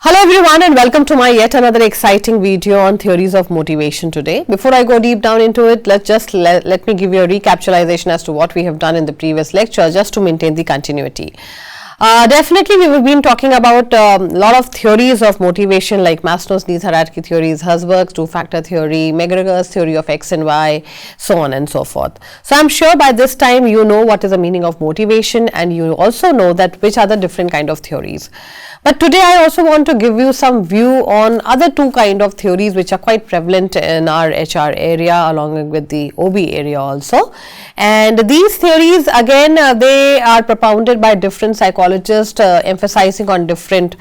Hello everyone and welcome to my yet another exciting video on theories of motivation today. Before I go deep down into it, let me give you a recapitulation as to what we have done in the previous lecture just to maintain the continuity. Definitely we have been talking about a lot of theories of motivation like Maslow's needs hierarchy theories, Herzberg's two-factor theory, McGregor's theory of X and Y, so on and so forth. So I'm sure by this time you know what is the meaning of motivation and you also know that which are the different kind of theories. But today I also want to give you some view on other two kind of theories which are quite prevalent in our HR area along with the OB area also. And these theories again they are propounded by different psychologists emphasizing on different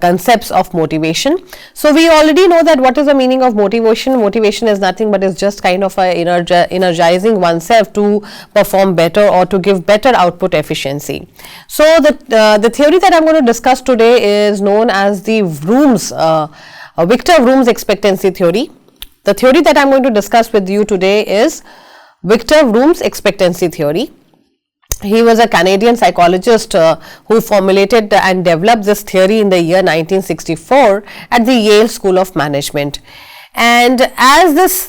concepts of motivation. So we already know that what is the meaning of motivation. Motivation is nothing but is just kind of energizing oneself to perform better or to give better output efficiency. So the theory that I'm going to discuss today is known as the Vroom's Victor Vroom's expectancy theory. The theory that I'm going to discuss with you today is Victor Vroom's expectancy theory. He was a Canadian psychologist who formulated and developed this theory in the year 1964 at the Yale School of Management. And as this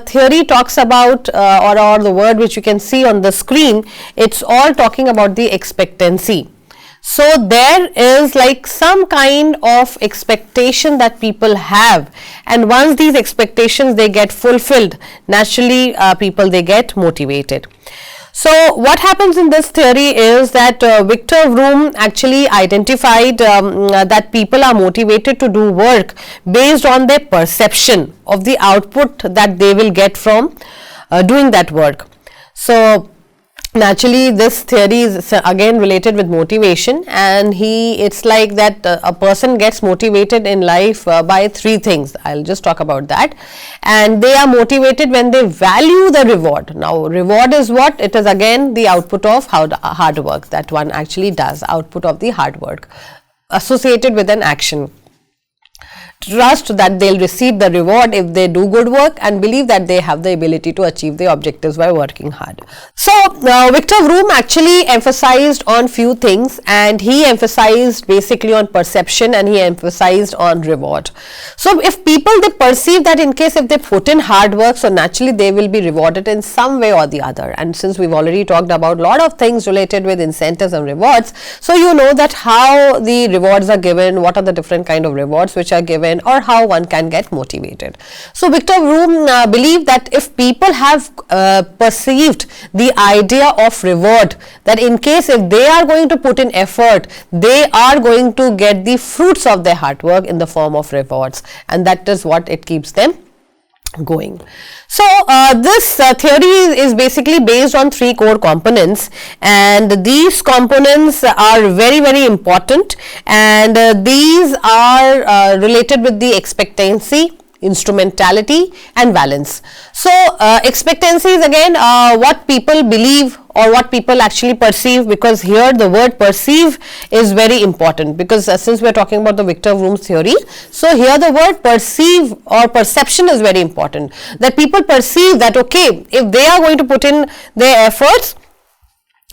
theory talks about or the word which you can see on the screen, it's all talking about the expectancy. So there is like some kind of expectation that people have, and once these expectations they get fulfilled, naturally people they get motivated. So what happens in this theory is that Victor Vroom actually identified that people are motivated to do work based on their perception of the output that they will get from doing that work. So naturally this theory is again related with motivation, and it's like that a person gets motivated in life by three things. I'll just talk about that. And they are motivated when they value the reward. Now reward is what? It is again the output of hard work that one actually does, output of the hard work associated with an action. Trust that they'll receive the reward if they do good work, and believe that they have the ability to achieve the objectives by working hard. So Victor Vroom actually emphasized on few things, and he emphasized basically on perception and he emphasized on reward. So if people they perceive that in case if they put in hard work, so naturally they will be rewarded in some way or the other. And since we've already talked about a lot of things related with incentives and rewards, so you know that how the rewards are given, what are the different kind of rewards which are given, or how one can get motivated. So Victor Vroom believed that if people have perceived the idea of reward, that in case if they are going to put in effort, they are going to get the fruits of their hard work in the form of rewards, and that is what it keeps them going. So this theory is basically based on three core components, and these components are very important, and these are related with the expectancy, instrumentality and balance. So expectancy is again what people believe or what people actually perceive, because here the word perceive is very important, because since we are talking about the Victor Vroom's theory, so here the word perceive or perception is very important, that people perceive that okay, if they are going to put in their efforts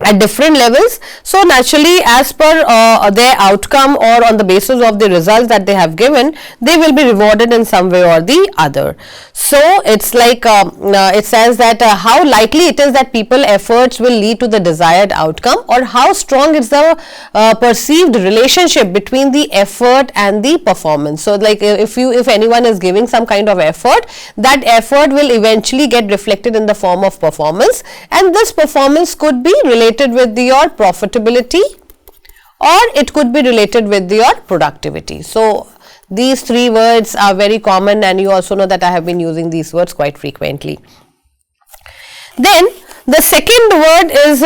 at different levels, so naturally as per their outcome or on the basis of the results that they have given, they will be rewarded in some way or the other. So it's like it says that how likely it is that people efforts will lead to the desired outcome, or how strong is the perceived relationship between the effort and the performance. So like if anyone is giving some kind of effort, that effort will eventually get reflected in the form of performance, and this performance could be related with your profitability, or it could be related with your productivity. So these three words are very common, and you also know that I have been using these words quite frequently. Then the second word is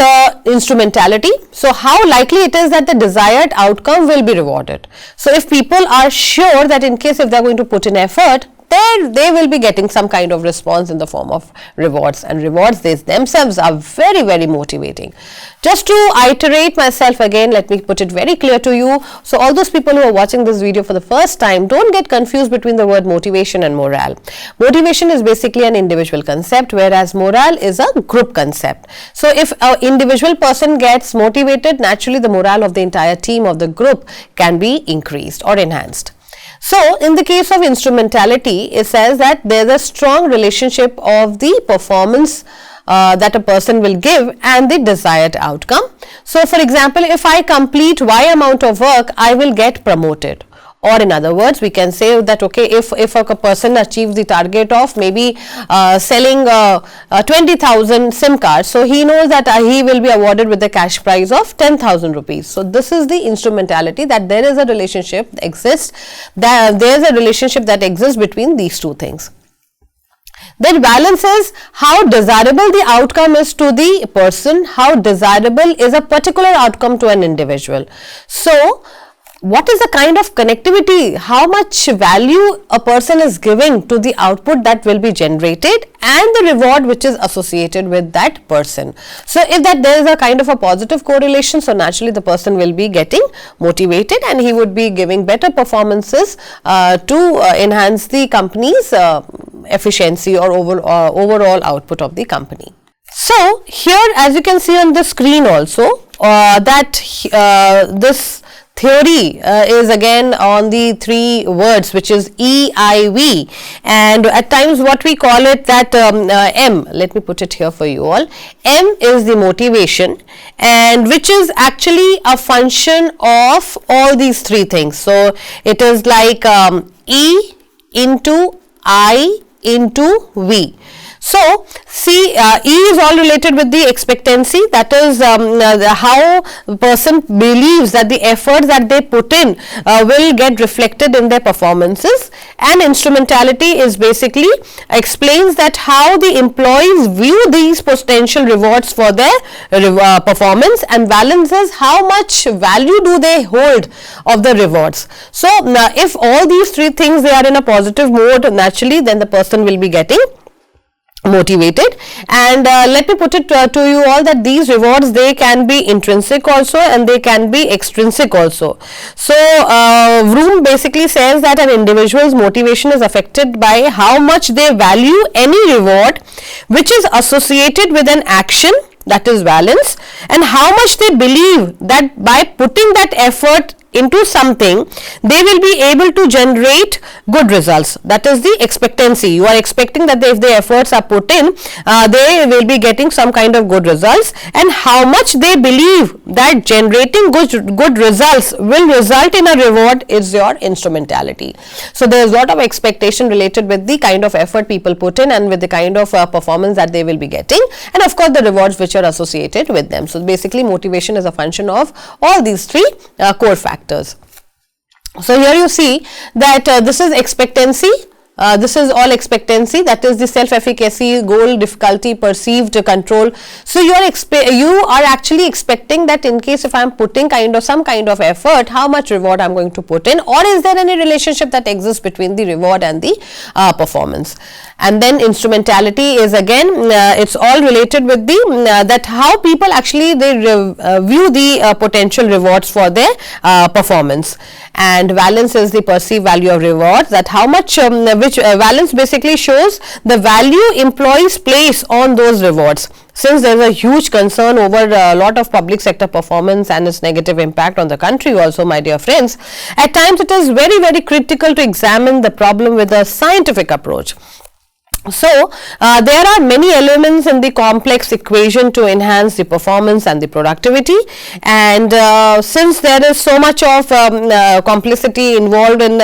instrumentality. So how likely it is that the desired outcome will be rewarded. So if people are sure that in case if they are going to put in effort, they will be getting some kind of response in the form of rewards, and rewards themselves are very motivating. Just to iterate myself again, let me put it very clear to you. So all those people who are watching this video for the first time, don't get confused between the word motivation and morale. Motivation is basically an individual concept, whereas morale is a group concept. So if an individual person gets motivated, naturally the morale of the entire team of the group can be increased or enhanced. So, in the case of instrumentality, it says that there is a strong relationship of the performance that a person will give and the desired outcome. So, for example, if I complete Y amount of work, I will get promoted. Or in other words, we can say that, okay, if a person achieves the target of maybe selling 20,000 SIM cards, so he knows that he will be awarded with the cash prize of 10,000 rupees. So, this is the instrumentality, that there is a relationship exists, that there is a relationship that exists between these two things. Then balance is how desirable the outcome is to the person, how desirable is a particular outcome to an individual. So, what is the kind of connectivity, how much value a person is giving to the output that will be generated and the reward which is associated with that person. So, if that there is a kind of a positive correlation, so naturally the person will be getting motivated and he would be giving better performances to enhance the company's efficiency or overall output of the company. So, here as you can see on the screen also that this theory is again on the three words, which is EIV, and at times what we call it that M, let me put it here for you all. M is the motivation, and which is actually a function of all these three things. So, it is like E into I into V. So, see, E is all related with the expectancy, that is how the person believes that the efforts that they put in will get reflected in their performances, and instrumentality is basically explains that how the employees view these potential rewards for their performance, and balance is how much value do they hold of the rewards. So, if all these three things they are in a positive mode, naturally then the person will be getting motivated. And let me put it to you all that these rewards, they can be intrinsic also and they can be extrinsic also. So, Vroom basically says that an individual's motivation is affected by how much they value any reward which is associated with an action, that is balance, and how much they believe that by putting that effort into something they will be able to generate good results, that is the expectancy. You are expecting that if the efforts are put in they will be getting some kind of good results, and how much they believe that generating good results will result in a reward is your instrumentality. So, there is a lot of expectation related with the kind of effort people put in and with the kind of performance that they will be getting, and of course the rewards which are associated with them. So, basically motivation is a function of all these three core factors. So, here you see that this is expectancy, this is all expectancy, that is the self-efficacy, goal, difficulty, perceived control. So, you are actually expecting that in case if I am putting some kind of effort, how much reward I am going to put in, or is there any relationship that exists between the reward and the performance. And then instrumentality is again it's all related with the that how people actually they view the potential rewards for their performance. And balance is the perceived value of rewards, that how much which balance basically shows the value employees place on those rewards. Since there is a huge concern over a lot of public sector performance and its negative impact on the country also, my dear friends, at times it is very critical to examine the problem with a scientific approach. So, there are many elements in the complex equation to enhance the performance and the productivity, and since there is so much of complexity involved in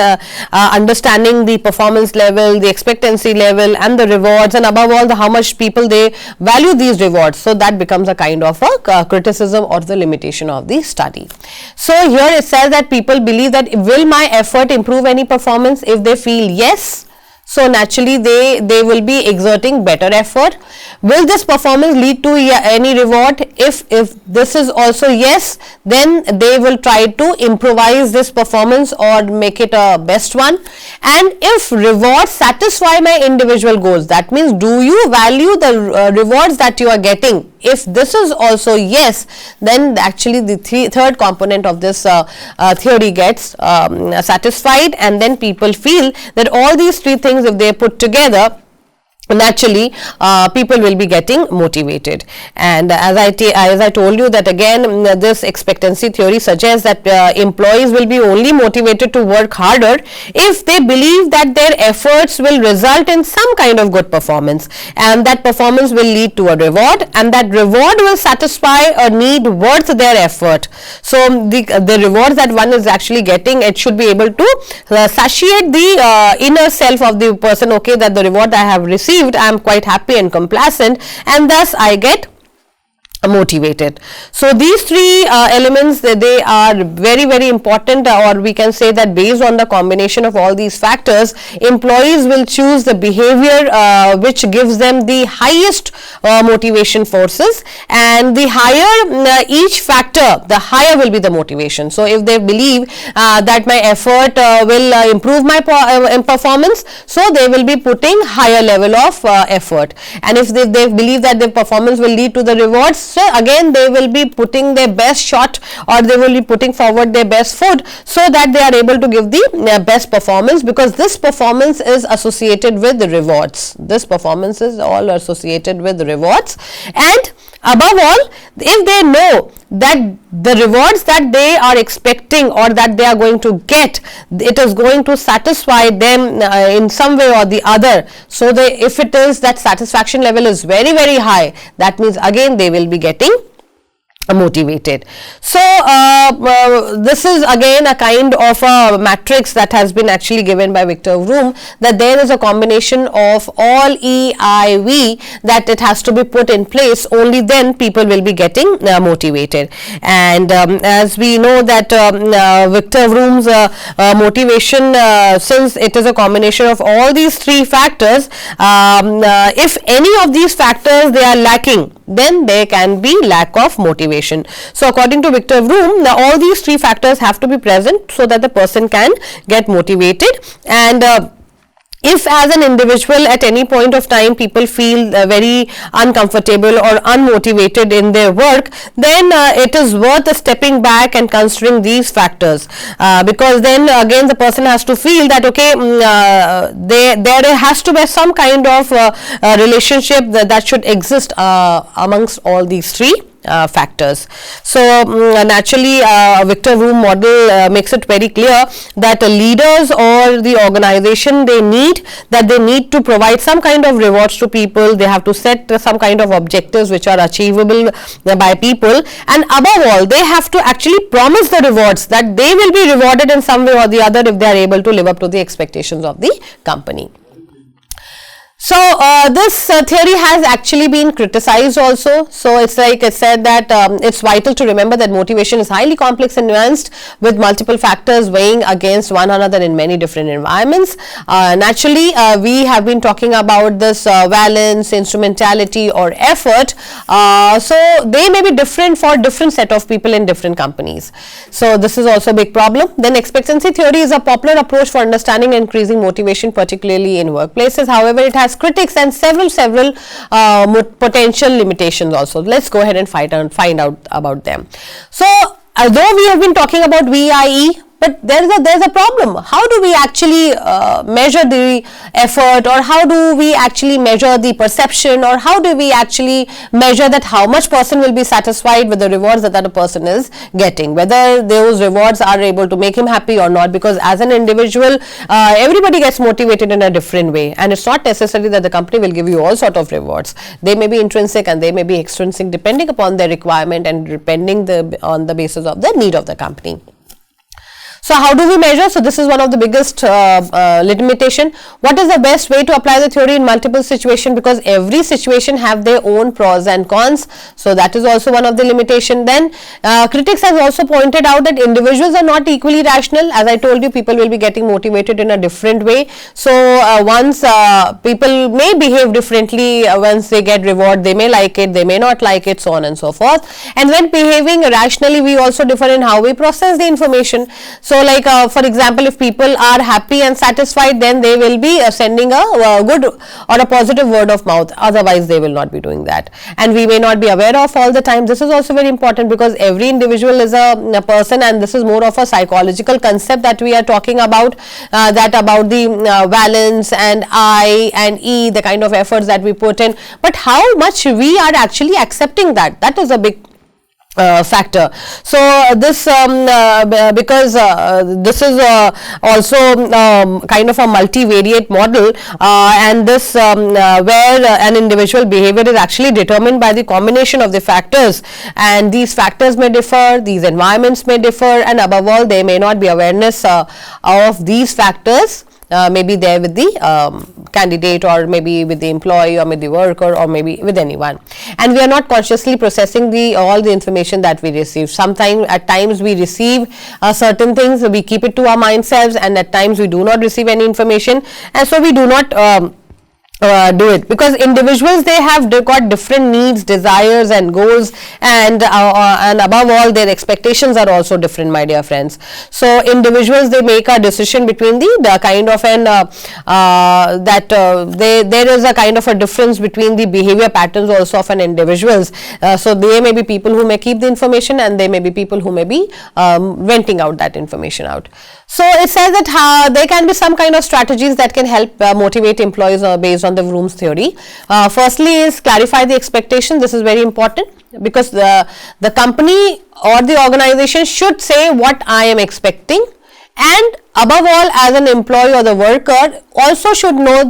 understanding the performance level, the expectancy level and the rewards, and above all how much people they value these rewards, so that becomes a kind of a criticism or the limitation of the study. So, here it says that people believe that will my effort improve any performance? If they feel yes, so naturally they will be exerting better effort. Will this performance lead to any reward? If this is also yes, then they will try to improvise this performance or make it a best one. And if rewards satisfy my individual goals, that means do you value the rewards that you are getting? If this is also yes, then actually the third component of this theory gets satisfied, and then people feel that all these three things, if they put together, naturally people will be getting motivated. And as I told you that again, this expectancy theory suggests that employees will be only motivated to work harder if they believe that their efforts will result in some kind of good performance, and that performance will lead to a reward, and that reward will satisfy a need worth their effort. So the rewards that one is actually getting, it should be able to satiate the inner self of the person. Okay, that the reward I have received, I am quite happy and complacent, and thus I get motivated. So these three elements, they are very, very important, or we can say that based on the combination of all these factors, employees will choose the behavior which gives them the highest motivation forces, and the higher each factor, the higher will be the motivation. So if they believe that my effort will improve my performance, so they will be putting higher level of effort, and if they believe that their performance will lead to the rewards, so again they will be putting their best shot, or they will be putting forward their best foot, so that they are able to give the best performance, because this performance is associated with the rewards. This performance is all associated with the rewards, and above all, if they know that the rewards that they are expecting or that they are going to get, it is going to satisfy them in some way or the other. So if it is that satisfaction level is very, very high, that means again they will be getting motivated. So this is again a kind of a matrix that has been actually given by Victor Vroom, that there is a combination of all E, I, V, that it has to be put in place, only then people will be getting motivated. And as we know that Victor Vroom's motivation, since it is a combination of all these three factors, if any of these factors they are lacking, then there can be lack of motivation. So according to Victor Vroom, all these three factors have to be present so that the person can get motivated. And if as an individual at any point of time people feel very uncomfortable or unmotivated in their work, then it is worth stepping back and considering these factors, because then again the person has to feel that okay, there has to be some kind of relationship that should exist amongst all these three factors. So naturally Victor Vroom model makes it very clear that leaders or the organization, they need to provide some kind of rewards to people. They have to set some kind of objectives which are achievable by people, and above all they have to actually promise the rewards, that they will be rewarded in some way or the other if they are able to live up to the expectations of the company. So this theory has actually been criticized also. So it's like I said that it's vital to remember that motivation is highly complex and nuanced, with multiple factors weighing against one another in many different environments. Naturally, we have been talking about this valence, instrumentality or effort. So they may be different for different set of people in different companies. So this is also a big problem. Then expectancy theory is a popular approach for understanding and increasing motivation, particularly in workplaces. However, it has critics and several potential limitations also. Let's go ahead and find out about them. So although we have been talking about VIE, but there's a problem. How do we actually measure the effort, or how do we actually measure the perception, or how do we actually measure that how much person will be satisfied with the rewards that a person is getting, whether those rewards are able to make him happy or not? Because as an individual, everybody gets motivated in a different way, and it's not necessary that the company will give you all sort of rewards. They may be intrinsic and they may be extrinsic, depending upon their requirement and depending on the basis of the need of the company. So how do we measure? So this is one of the biggest limitation. What is the best way to apply the theory in multiple situations? Because every situation have their own pros and cons. So that is also one of the limitation. Then critics has also pointed out that individuals are not equally rational. As I told you, people will be getting motivated in a different way. So once people may behave differently once they get reward, they may like it, they may not like it, so on and so forth. And when behaving rationally, we also differ in how we process the information. So So like for example, if people are happy and satisfied, then they will be sending a good or a positive word of mouth, otherwise they will not be doing that. And we may not be aware of all the time. This is also very important, because every individual is a person, and this is more of a psychological concept that we are talking about, that about the balance and I and E, the kind of efforts that we put in, but how much we are actually accepting that is a big factor. So this because this is also kind of a multivariate model, and this where an individual behavior is actually determined by the combination of the factors, and these factors may differ, these environments may differ, and above all there may not be awareness of these factors. Maybe there with the candidate, or maybe with the employee, or with the worker, or maybe with anyone, and we are not consciously processing all the information that we receive. Sometimes at times we receive certain things, we keep it to our mind selves, and at times we do not receive any information, and so we do not do it, because individuals, they got different needs, desires and goals, and above all their expectations are also different, my dear friends. So individuals, they make a decision between the kind of an there is a kind of a difference between the behavior patterns also of an individuals. So there may be people who may keep the information, and there may be people who may be venting out that information out. So it says that there can be some kind of strategies that can help motivate employees based on the Vroom's theory. Firstly is clarify the expectation. This is very important, because the company or the organization should say what I am expecting, and above all, as an employee or the worker also should know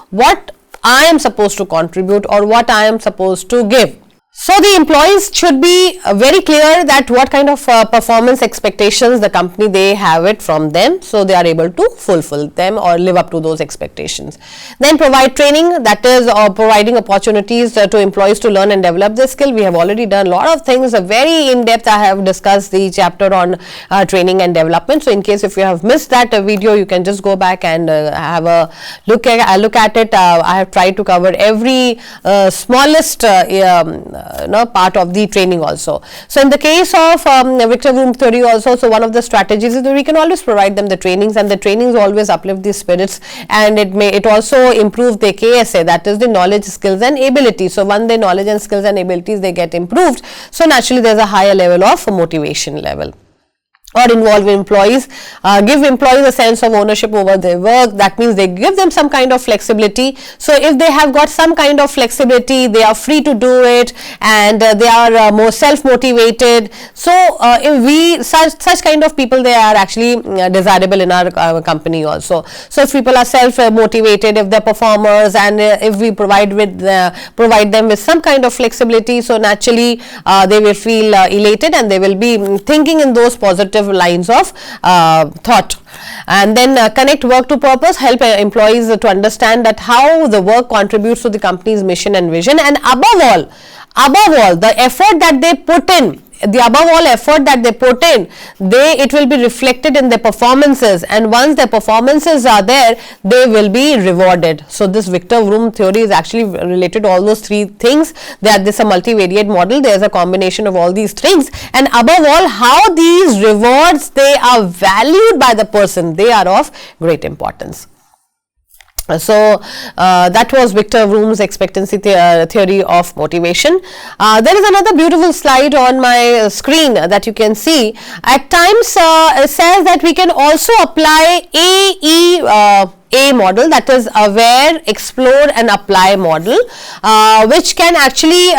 what I am supposed to contribute, or what I am supposed to give. So the employees should be very clear that what kind of performance expectations the company, they have it from them, so they are able to fulfill them or live up to those expectations. Then provide training, that is providing opportunities to employees to learn and develop their skill. We have already done a lot of things, very in depth. I have discussed the chapter on training and development. So in case if you have missed that video, you can just go back and have a look at it. I have tried to cover every smallest part of the training also. So in the case of Victor Vroom theory also, so one of the strategies is that we can always provide them the trainings, and the trainings always uplift the spirits, and it also improve the KSA, that is the knowledge, skills and ability. So when the knowledge and skills and abilities, they get improved, so naturally there is a higher level of motivation level. Or involve employees, give employees a sense of ownership over their work. That means they give them some kind of flexibility. So if they have got some kind of flexibility, they are free to do it, and they are more self-motivated. So if we such kind of people, they are actually desirable in our company also. So if people are self-motivated, if they're performers, and if we provide them with some kind of flexibility, so naturally they will feel elated, and they will be thinking in those positive lines of thought. And then connect work to purpose, help employees to understand that how the work contributes to the company's mission and vision, and above all the effort that they put in, it will be reflected in their performances, and once their performances are there, they will be rewarded. So this Victor Vroom theory is actually related to all those three things. This is a multivariate model. There is a combination of all these things, and above all, how these rewards, they are valued by the person, they are of great importance. So that was Victor Vroom's expectancy theory of motivation. There is another beautiful slide on my screen that you can see. At times it says that we can also apply A model, that is aware, explore and apply model, which can actually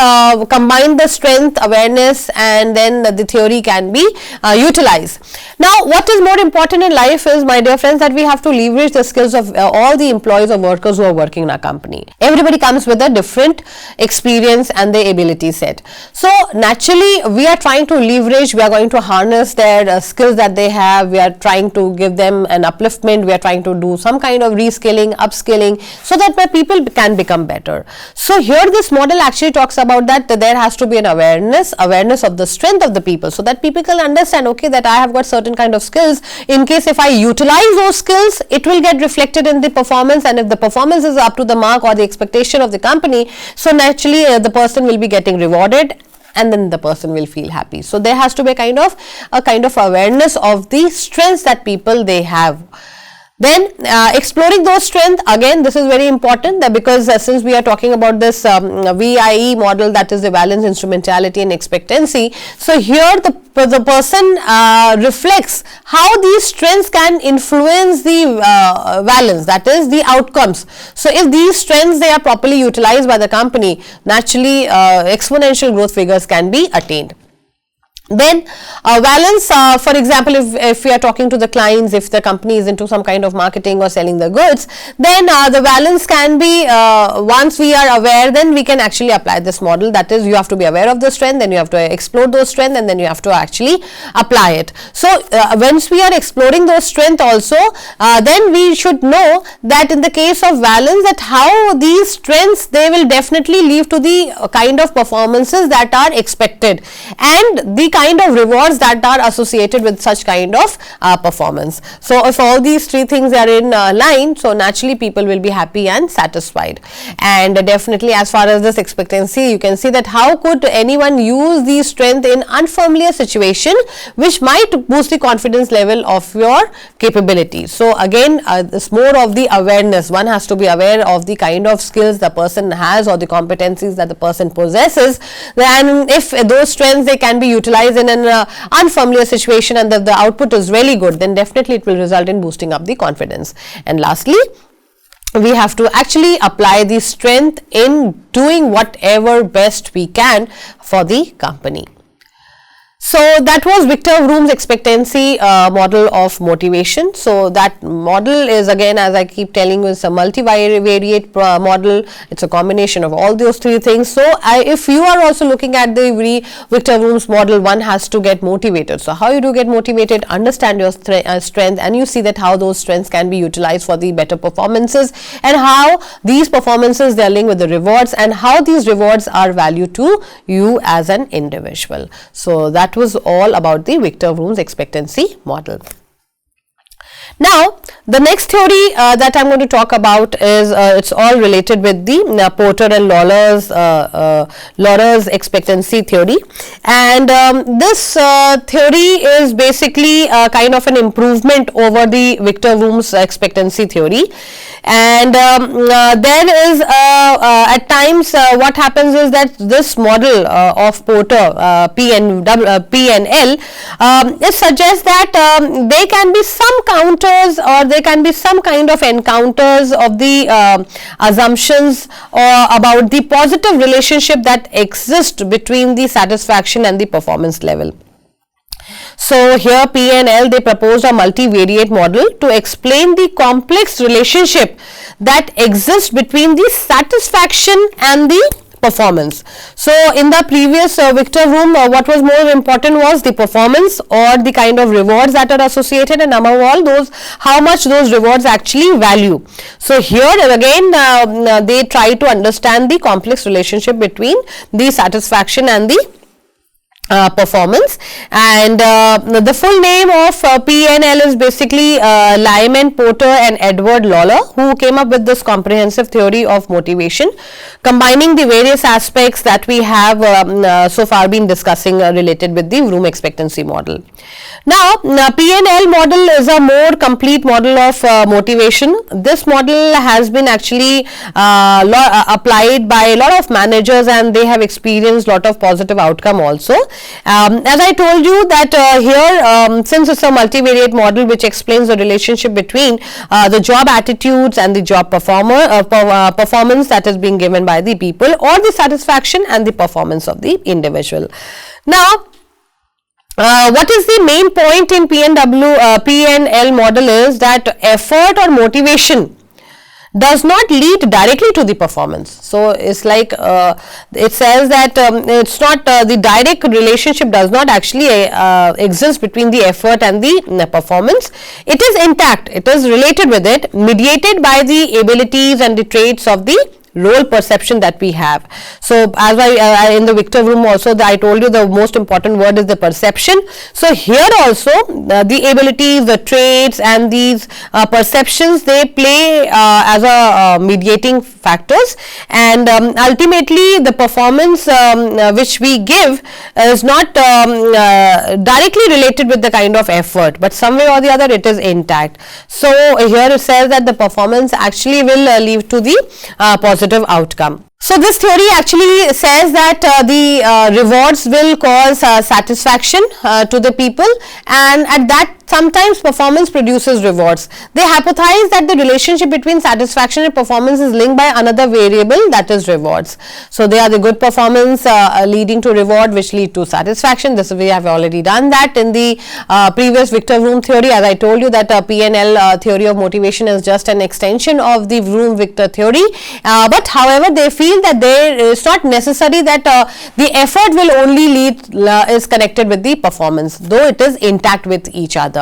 combine the strength, awareness, and then the theory can be utilized. Now what is more important in life is, my dear friends, that we have to leverage the skills of all the employees or workers who are working in our company. Everybody comes with a different experience and the ability set. So naturally we are trying to leverage, we are going to harness their skills that they have, we are trying to give them an upliftment, we are trying to do some kind of reskilling, upskilling, so that my people can become better. So here this model actually talks about that there has to be an awareness of the strength of the people, so that people can understand, okay, that I have got certain kind of skills. In case if I utilize those skills, it will get reflected in the performance, and if the performance is up to the mark or the expectation of the company, so naturally the person will be getting rewarded, and then the person will feel happy. So there has to be a kind of awareness of the strengths that people they have. Then exploring those strengths, again this is very important, that because since we are talking about this VIE model, that is the valence, instrumentality and expectancy. So here the person reflects how these strengths can influence the valence, that is the outcomes. So if these strengths they are properly utilized by the company, naturally exponential growth figures can be attained. Then valence, for example, if we are talking to the clients, if the company is into some kind of marketing or selling the goods, then the valence can be, once we are aware, then we can actually apply this model. That is, you have to be aware of the strength, then you have to explore those strengths, and then you have to actually apply it. So once we are exploring those strengths also, then we should know that in the case of valence, that how these strengths they will definitely lead to the kind of performances that are expected, and the kind of rewards that are associated with such kind of performance. So if all these three things are in line, so naturally people will be happy and satisfied. And definitely as far as this expectancy, you can see that how could anyone use the strength in unfamiliar situation which might boost the confidence level of your capability. So again this more of the awareness, one has to be aware of the kind of skills the person has or the competencies that the person possesses. Then if those strengths they can be utilized in an unfamiliar situation and the output is really good, then definitely it will result in boosting up the confidence. And lastly, we have to actually apply the strength in doing whatever best we can for the company. So that was Victor Vroom's expectancy model of motivation. So that model is, again, as I keep telling you, it's a multivariate model. It's a combination of all those three things. So if you are also looking at the Victor Vroom's model, one has to get motivated. So how you do get motivated? Understand your strength, and you see that how those strengths can be utilized for the better performances, and how these performances they are linked with the rewards, and how these rewards are valued to you as an individual. So that was all about the Victor Vroom's expectancy model. Now, the next theory that I am going to talk about is it's all related with the Porter and Lawler's expectancy theory, and this theory is basically kind of an improvement over the Victor Vroom's expectancy theory. And there is at times what happens is that this model of Porter P and L it suggests that there can be some counters, or there can be some kind of encounters of the assumptions or about the positive relationship that exists between the satisfaction and the performance level. So here P and L they proposed a multivariate model to explain the complex relationship that exists between the satisfaction and the performance. So in the previous Victor Vroom, what was more important was the performance or the kind of rewards that are associated, and among all those, how much those rewards actually value. So here again they try to understand the complex relationship between the satisfaction and the performance. And the full name of P and L is basically Lyman, Porter and Edward Lawler, who came up with this comprehensive theory of motivation, combining the various aspects that we have so far been discussing related with the Vroom expectancy model. Now, P and L model is a more complete model of motivation. This model has been actually applied by a lot of managers, and they have experienced lot of positive outcome also. As I told you that here since it's a multivariate model which explains the relationship between the job attitudes and the job performance that is being given by the people, or the satisfaction and the performance of the individual. Now, what is the main point in P and L model is that effort or motivation does not lead directly to the performance. So it's like it says that it's not the direct relationship does not actually exist between the effort and the performance. It is intact, it is related with it, mediated by the abilities and the traits of the role perception that we have. So as I in the Victor Vroom also, I told you the most important word is the perception. So here also the abilities, the traits and these perceptions, they play as a mediating factors, and ultimately the performance which we give is not directly related with the kind of effort, but some way or the other it is intact. So here it says that the performance actually will lead to the positive outcome. So this theory actually says that the rewards will cause satisfaction to the people, and at that sometimes performance produces rewards. They hypothesize that the relationship between satisfaction and performance is linked by another variable, that is rewards. So they are the good performance leading to reward which lead to satisfaction. This we have already done that in the previous Victor Vroom theory. As I told you that PNL theory of motivation is just an extension of the Vroom Victor theory, but however they feel that it's not necessary that the effort will only is connected with the performance, though it is intact with each other.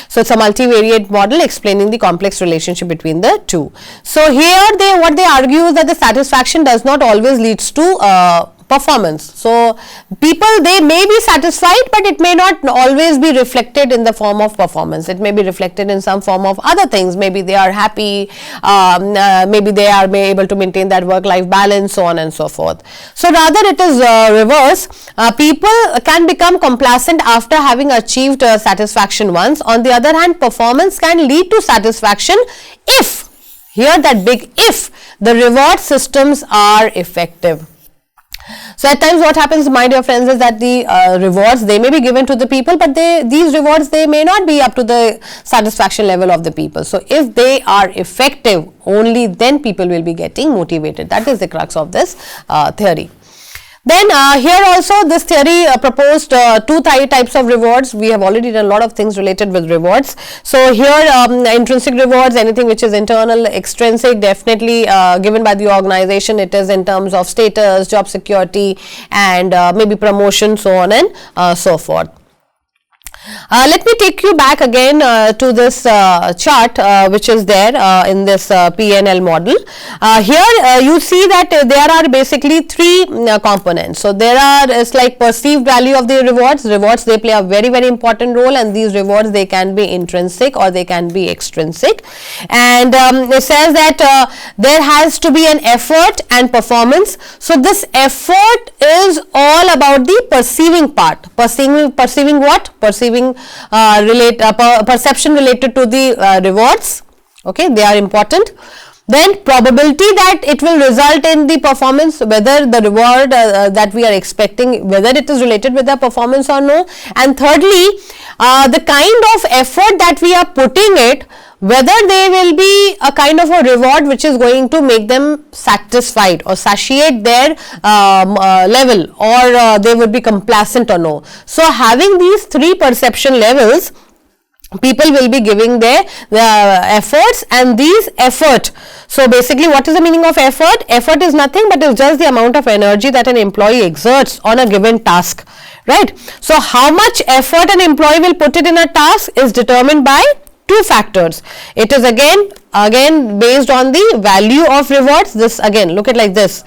So it's a multivariate model explaining the complex relationship between the two. So here what they argue is that the satisfaction does not always leads to performance. So people, they may be satisfied, but it may not always be reflected in the form of performance. It may be reflected in some form of other things. Maybe they are happy, maybe they are able to maintain that work-life balance, so on and so forth. So rather it is reverse. People can become complacent after having achieved satisfaction once. On the other hand, performance can lead to satisfaction if, here that big if, the reward systems are effective. So at times what happens, my dear friends, is that the rewards, they may be given to the people, but these rewards, they may not be up to the satisfaction level of the people. So if they are effective, only then people will be getting motivated. That is the crux of this theory. Then here also this theory proposed two types of rewards. We have already done a lot of things related with rewards. So here intrinsic rewards, anything which is internal, extrinsic, definitely given by the organization. It is in terms of status, job security and maybe promotion, so on and so forth. Let me take you back again to this chart which is there in this PNL model. Here you see that there are basically three components. So there is like perceived value of the rewards. Rewards, they play a very important role, and these rewards, they can be intrinsic or they can be extrinsic. And it says that there has to be an effort and performance. So this effort is all about the perceiving part. Perceiving what? Perceiving perception related to the rewards. Okay, they are important. Then probability that it will result in the performance, whether the reward that we are expecting, whether it is related with the performance or no. And thirdly, the kind of effort that we are putting it, whether they will be a kind of a reward which is going to make them satisfied or satiate their level, or they would be complacent or no. So having these three perception levels, people will be giving their efforts, and these effort. So basically what is the meaning of effort? Effort is nothing but is just the amount of energy that an employee exerts on a given task, right? So how much effort an employee will put it in a task is determined by two factors. It is again based on the value of rewards. This again, look at like this.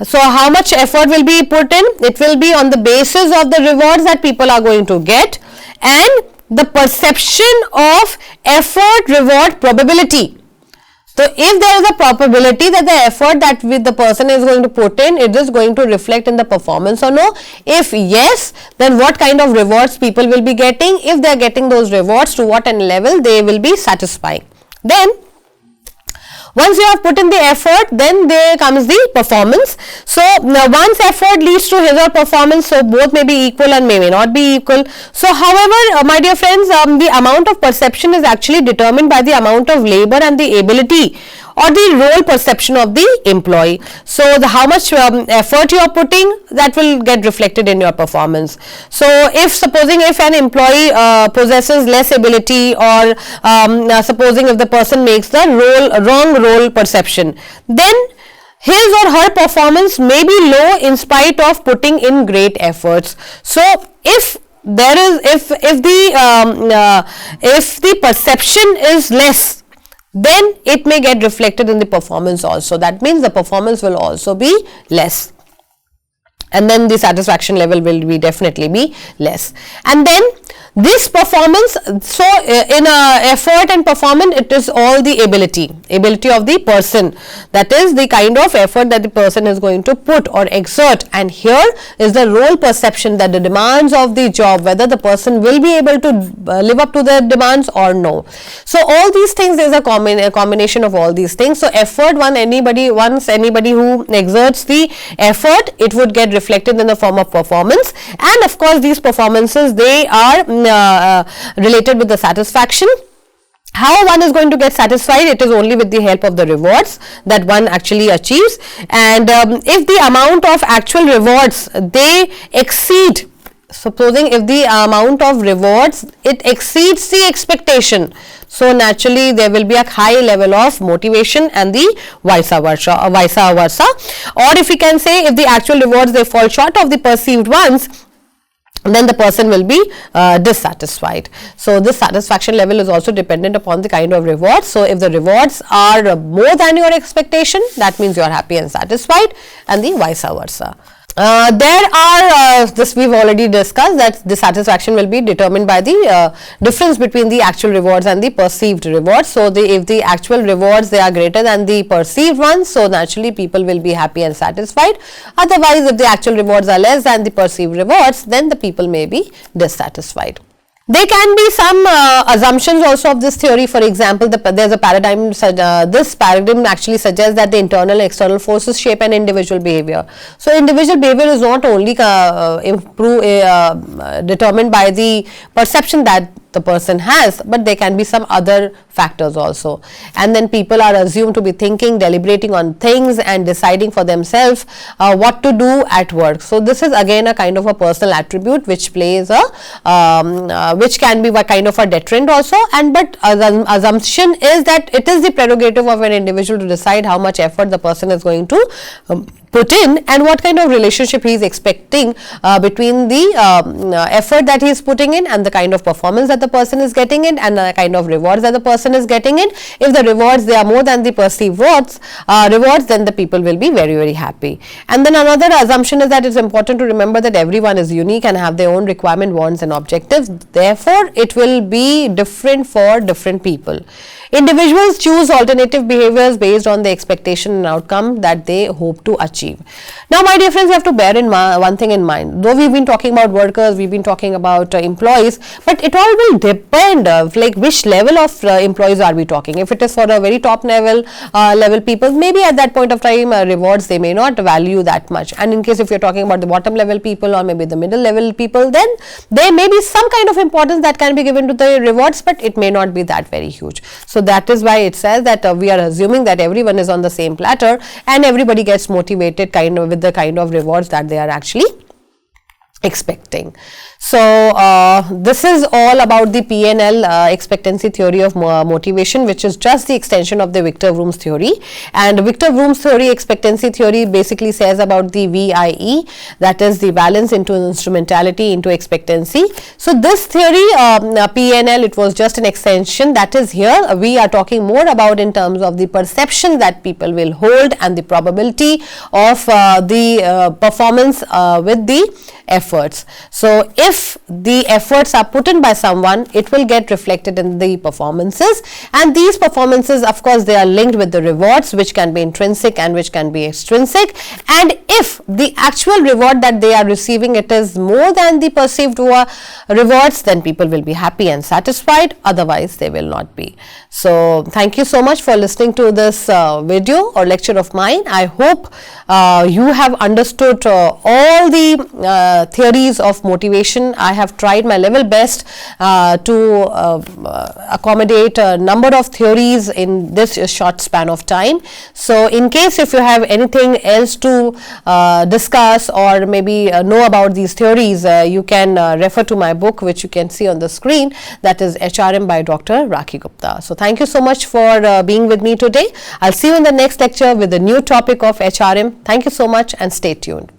So how much effort will be put in? It will be on the basis of the rewards that people are going to get, and the perception of effort reward probability. So if there is a probability that the effort that the person is going to put in, it is going to reflect in the performance or no. If yes, then what kind of rewards people will be getting? If they are getting those rewards, to what level they will be satisfying. Then once you have put in the effort, then there comes the performance. So now one's effort leads to his or performance, so both may be equal and may not be equal. So however, my dear friends, the amount of perception is actually determined by the amount of labor and the ability or the role perception of the employee. So how much effort you are putting, that will get reflected in your performance. So supposing if an employee possesses less ability, or supposing if the person makes the wrong role perception, then his or her performance may be low in spite of putting in great efforts. So if the perception is less, then it may get reflected in the performance also. That means the performance will also be less, and then the satisfaction level will be definitely be less. And then this performance, so in effort and performance, it is all the ability of the person, that is the kind of effort that the person is going to put or exert. And here is the role perception, that the demands of the job, whether the person will be able to live up to the demands or no. So all these things, there is a combination of all these things. So effort, once anybody who exerts the effort, it would get reflected in the form of performance. And of course these performances, they are related with the satisfaction. How one is going to get satisfied? It is only with the help of the rewards that one actually achieves. And if the amount of actual rewards, they exceed, supposing if the amount of rewards, it exceeds the expectation, so naturally there will be a high level of motivation, and the vice versa. Or if we can say, if the actual rewards, they fall short of the perceived ones, then the person will be dissatisfied. So this satisfaction level is also dependent upon the kind of rewards. So if the rewards are more than your expectation, that means you are happy and satisfied, and the vice versa. There are, this we've already discussed, that the satisfaction will be determined by the difference between the actual rewards and the perceived rewards. So if the actual rewards, they are greater than the perceived ones, so naturally people will be happy and satisfied. Otherwise, if the actual rewards are less than the perceived rewards, then the people may be dissatisfied. There can be some assumptions also of this theory. For example, there's a paradigm, this paradigm actually suggests that the internal and external forces shape an individual behavior. So individual behavior is not only determined by the perception that the person has, but there can be some other factors also. And then people are assumed to be thinking, deliberating on things, and deciding for themselves what to do at work. So this is again a kind of a personal attribute which plays a which can be a kind of a deterrent also. And but assumption is that it is the prerogative of an individual to decide how much effort the person is going to put in, and what kind of relationship he is expecting between the effort that he is putting in and the kind of performance that the person is getting in, and the kind of rewards that the person is getting in. If the rewards, they are more than the perceived rewards, then the people will be very, very happy. And then another assumption is that it's important to remember that everyone is unique and have their own requirement, wants and objectives. Therefore, it will be different for different people. Individuals choose alternative behaviors based on the expectation and outcome that they hope to achieve. Now, my dear friends, you have to bear in one thing in mind. Though we've been talking about workers, we've been talking about employees, but it all will depend like which level of employees are we talking. If it is for a very top level people, maybe at that point of time rewards, they may not value that much. And in case if you're talking about the bottom level people or maybe the middle level people, then there may be some kind of importance that can be given to the rewards, but it may not be that very huge. So that is why it says that we are assuming that everyone is on the same platter and everybody gets motivated kind of with the kind of rewards that they are actually expecting. So this is all about the PNL expectancy theory of motivation, which is just the extension of the Victor Vroom's theory. And Victor Vroom's theory, expectancy theory, basically says about the VIE, that is the balance into instrumentality into expectancy. So this theory PNL, it was just an extension. That is here we are talking more about in terms of the perception that people will hold and the probability of the performance with the efforts. So if the efforts are put in by someone, it will get reflected in the performances, and these performances, of course, they are linked with the rewards, which can be intrinsic and which can be extrinsic. And if the actual reward that they are receiving, it is more than the perceived rewards, then people will be happy and satisfied, otherwise they will not be. So thank you so much for listening to this video or lecture of mine. I hope you have understood all the theories of motivation. I have tried my level best to accommodate a number of theories in this short span of time. So in case if you have anything else to discuss or maybe know about these theories, you can refer to my book, which you can see on the screen, that is HRM by Dr. Rakhi Gupta. So thank you so much for being with me today. I'll see you in the next lecture with a new topic of HRM. Thank you so much and stay tuned.